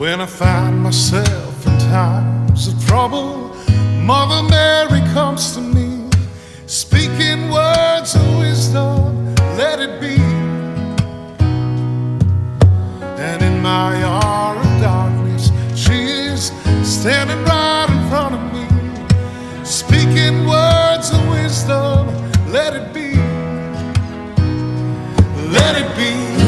When I find myself in times of trouble, Mother Mary comes to me, speaking words of wisdom, let it be. And in my hour of darkness, she is standing right in front of me, speaking words of wisdom, let it be. Let it be.